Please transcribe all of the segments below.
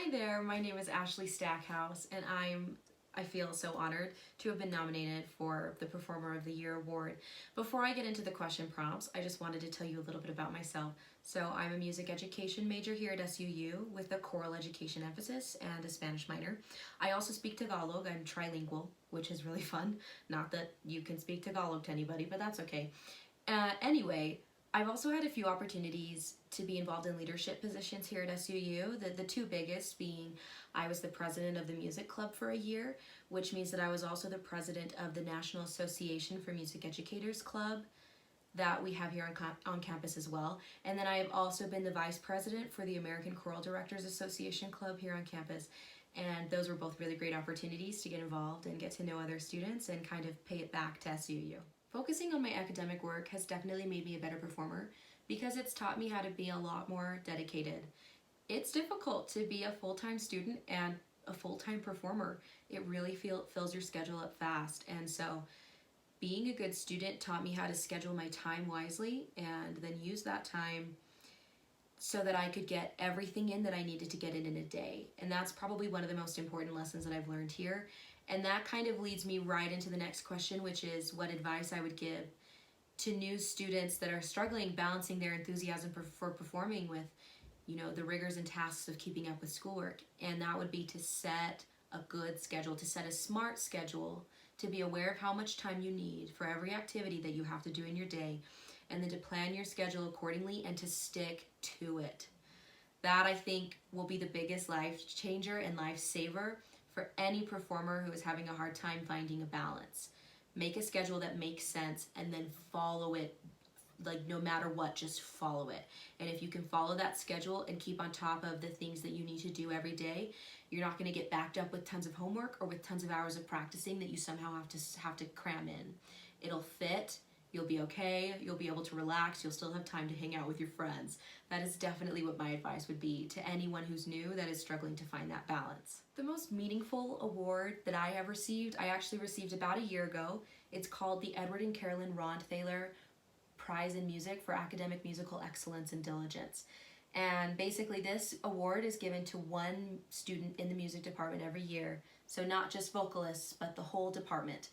Hi there, my name is Ashley Stackhouse, and I feel so honored to have been nominated for the Performer of the Year Award. Before I get into the question prompts, I just wanted to tell you a little bit about myself. So I'm a music education major here at SUU with a choral education emphasis and a Spanish minor. I also speak Tagalog. I'm trilingual, which is really fun. Not that you can speak Tagalog to anybody, but that's okay. Anyway, I've also had a few opportunities to be involved in leadership positions here at SUU. The two biggest being I was the president of the music club for a year, which means that I was also the president of the National Association for Music Educators Club that we have here on campus as well. And then I have also been the vice president for the American Choral Directors Association Club here on campus. And those were both really great opportunities to get involved and get to know other students and kind of pay it back to SUU. Focusing on my academic work has definitely made me a better performer because it's taught me how to be a lot more dedicated. It's difficult to be a full-time student and a full-time performer. It really fills your schedule up fast, and so being a good student taught me how to schedule my time wisely and then use that time so that I could get everything in that I needed to get in a day. And that's probably one of the most important lessons that I've learned here. And that kind of leads me right into the next question, which is what advice I would give to new students that are struggling balancing their enthusiasm for performing with, the rigors and tasks of keeping up with schoolwork. And that would be to set a good schedule, to set a smart schedule, to be aware of how much time you need for every activity that you have to do in your day, and then to plan your schedule accordingly and to stick to it. That, I think, will be the biggest life changer and life saver for any performer who is having a hard time finding a balance. Make a schedule that makes sense and then follow it. Like, no matter what, just follow it. And if you can follow that schedule and keep on top of the things that you need to do every day, you're not going to get backed up with tons of homework or with tons of hours of practicing that you somehow have to cram in. It'll fit. You'll be okay, you'll be able to relax, you'll still have time to hang out with your friends. That is definitely what my advice would be to anyone who's new that is struggling to find that balance. The most meaningful award that I have received, I actually received about a year ago. It's called the Edward and Carolyn Ronthaler Prize in Music for Academic Musical Excellence and Diligence. And basically this award is given to one student in the music department every year. So not just vocalists, but the whole department.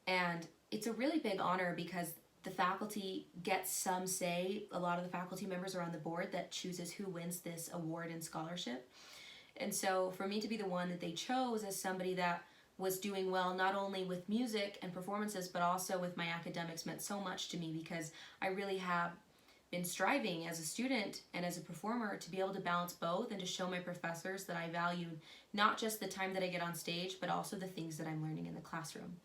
And it's a really big honor because the faculty gets some say. A lot of the faculty members are on the board that chooses who wins this award and scholarship. And so for me to be the one that they chose as somebody that was doing well not only with music and performances but also with my academics meant so much to me because I really have been striving as a student and as a performer to be able to balance both and to show my professors that I value not just the time that I get on stage but also the things that I'm learning in the classroom.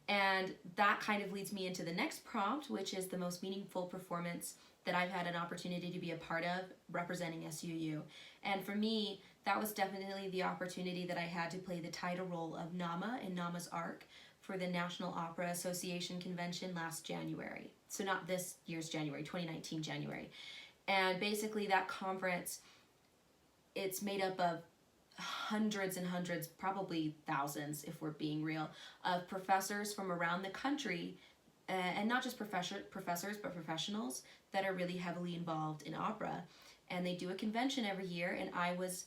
And that kind of leads me into the next prompt, which is the most meaningful performance that I've had an opportunity to be a part of representing SUU. And for me, that was definitely the opportunity that I had to play the title role of Nama in Nama's Ark for the National Opera Association convention last January. So not this year's January, 2019 January. And basically that conference, it's made up of hundreds and hundreds, probably thousands if we're being real, of professors from around the country, and not just professors but professionals that are really heavily involved in opera. And they do a convention every year, and I was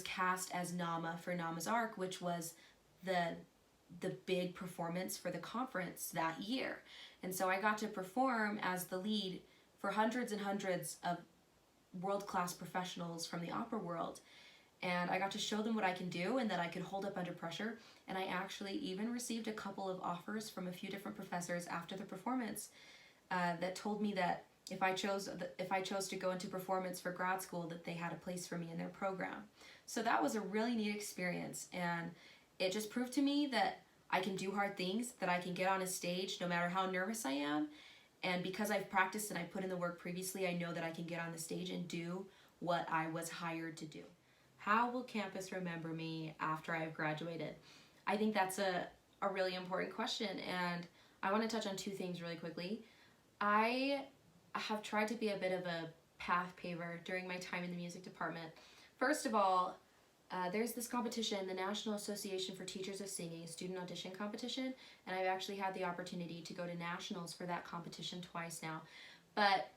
cast as Nama for Nama's Ark, which was the big performance for the conference that year. And so I got to perform as the lead for hundreds and hundreds of world-class professionals from the opera world. And I got to show them what I can do and that I could hold up under pressure. And I actually even received a couple of offers from a few different professors after the performance that told me that if I chose to go into performance for grad school, that they had a place for me in their program. So that was a really neat experience, and it just proved to me that I can do hard things, that I can get on a stage no matter how nervous I am. And because I've practiced and I put in the work previously, I know that I can get on the stage and do what I was hired to do. How will campus remember me after I've graduated? I think that's a really important question, and I want to touch on two things really quickly. I have tried to be a bit of a path paver during my time in the music department. First of all, there's this competition, the National Association for Teachers of Singing, student audition competition, and I've actually had the opportunity to go to nationals for that competition twice now. But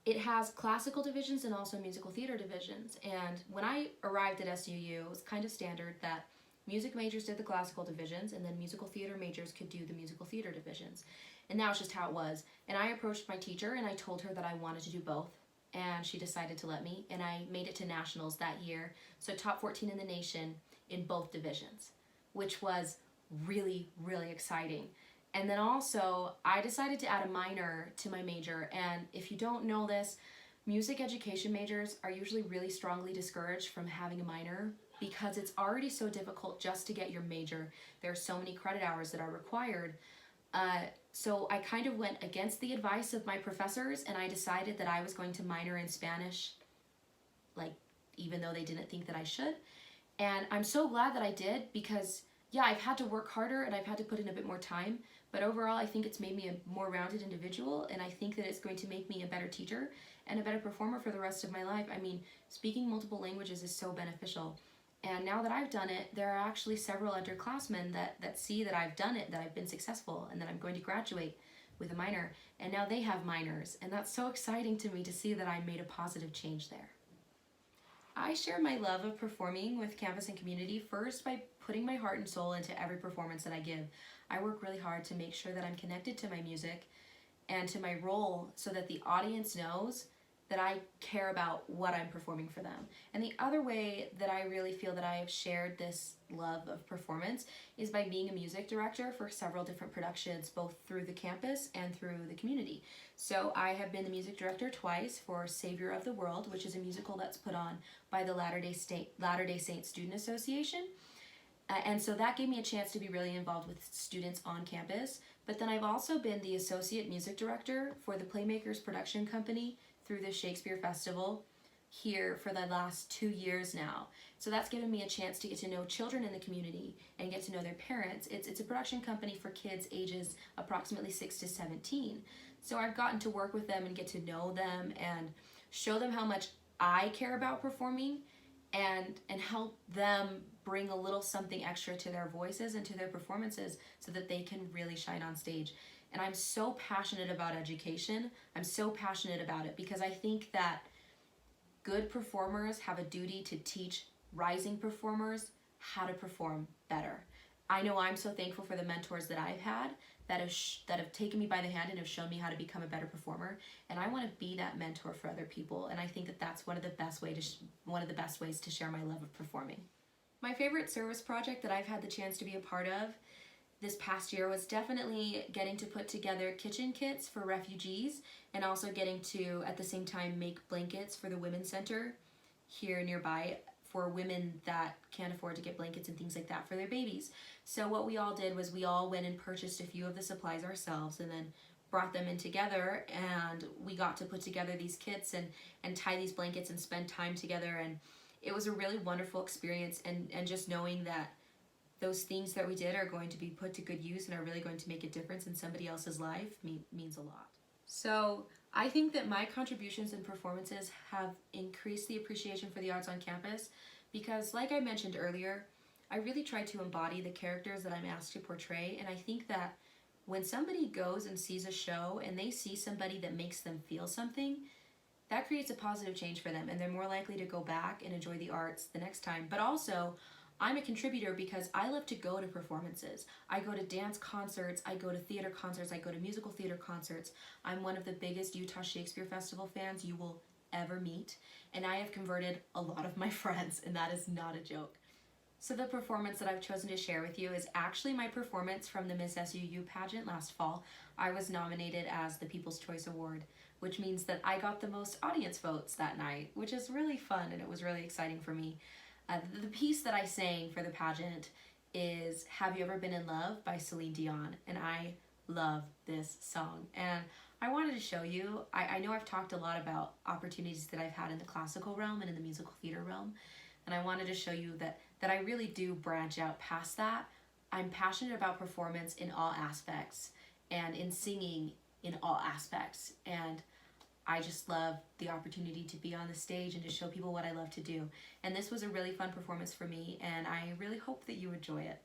it has classical divisions and also musical theater divisions. And when I arrived at SUU, it was kind of standard that music majors did the classical divisions and then musical theater majors could do the musical theater divisions. And that was just how it was. And I approached my teacher and I told her that I wanted to do both. And she decided to let me, and I made it to nationals that year. So top 14 in the nation in both divisions, which was really, really exciting. And then also, I decided to add a minor to my major. And if you don't know this, music education majors are usually really strongly discouraged from having a minor because it's already so difficult just to get your major. There are so many credit hours that are required. So I kind of went against the advice of my professors, and I decided that I was going to minor in Spanish, like, even though they didn't think that I should. And I'm so glad that I did because, yeah, I've had to work harder and I've had to put in a bit more time, but overall I think it's made me a more rounded individual, and I think that it's going to make me a better teacher and a better performer for the rest of my life. I mean, speaking multiple languages is so beneficial. And now that I've done it, there are actually several underclassmen that see that I've done it, that I've been successful, and that I'm going to graduate with a minor. And now they have minors, and that's so exciting to me to see that I made a positive change there. I share my love of performing with campus and community first by putting my heart and soul into every performance that I give. I work really hard to make sure that I'm connected to my music and to my role so that the audience knows that I care about what I'm performing for them. And the other way that I really feel that I have shared this love of performance is by being a music director for several different productions, both through the campus and through the community. So I have been the music director twice for Savior of the World, which is a musical that's put on by the Latter-day Saints Student Association. And so that gave me a chance to be really involved with students on campus. But then I've also been the associate music director for the Playmakers production company through the Shakespeare Festival here for the last 2 years now. So that's given me a chance to get to know children in the community and get to know their parents. It's a production company for kids ages approximately 6 to 17. So I've gotten to work with them and get to know them and show them how much I care about performing and help them bring a little something extra to their voices and to their performances so that they can really shine on stage. And I'm so passionate about education. I'm so passionate about it because I think that good performers have a duty to teach rising performers how to perform better. I know I'm so thankful for the mentors that I've had that have taken me by the hand and have shown me how to become a better performer. And I want to be that mentor for other people. And I think that that's one of the best ways to share my love of performing. My favorite service project that I've had the chance to be a part of this past year was definitely getting to put together kitchen kits for refugees and also getting to, at the same time, make blankets for the Women's Center here nearby for women that can't afford to get blankets and things like that for their babies. So what we all did was we all went and purchased a few of the supplies ourselves and then brought them in together, and we got to put together these kits and tie these blankets and spend time together. And it was a really wonderful experience, and just knowing that those things that we did are going to be put to good use and are really going to make a difference in somebody else's life means a lot. So I think that my contributions and performances have increased the appreciation for the arts on campus because, like I mentioned earlier, I really try to embody the characters that I'm asked to portray. And I think that when somebody goes and sees a show and they see somebody that makes them feel something, that creates a positive change for them, and they're more likely to go back and enjoy the arts the next time. But also, I'm a contributor because I love to go to performances. I go to dance concerts, I go to theater concerts, I go to musical theater concerts. I'm one of the biggest Utah Shakespeare Festival fans you will ever meet, and I have converted a lot of my friends, and that is not a joke. So the performance that I've chosen to share with you is actually my performance from the Miss SUU pageant last fall. I was nominated as the People's Choice Award, which means that I got the most audience votes that night, which is really fun, and it was really exciting for me. The piece that I sang for the pageant is Have You Ever Been in Love by Celine Dion, and I love this song. And I wanted to show you, I know I've talked a lot about opportunities that I've had in the classical realm and in the musical theater realm, and I wanted to show you that I really do branch out past that. I'm passionate about performance in all aspects and in singing in all aspects, and I just love the opportunity to be on the stage and to show people what I love to do. And this was a really fun performance for me, and I really hope that you enjoy it.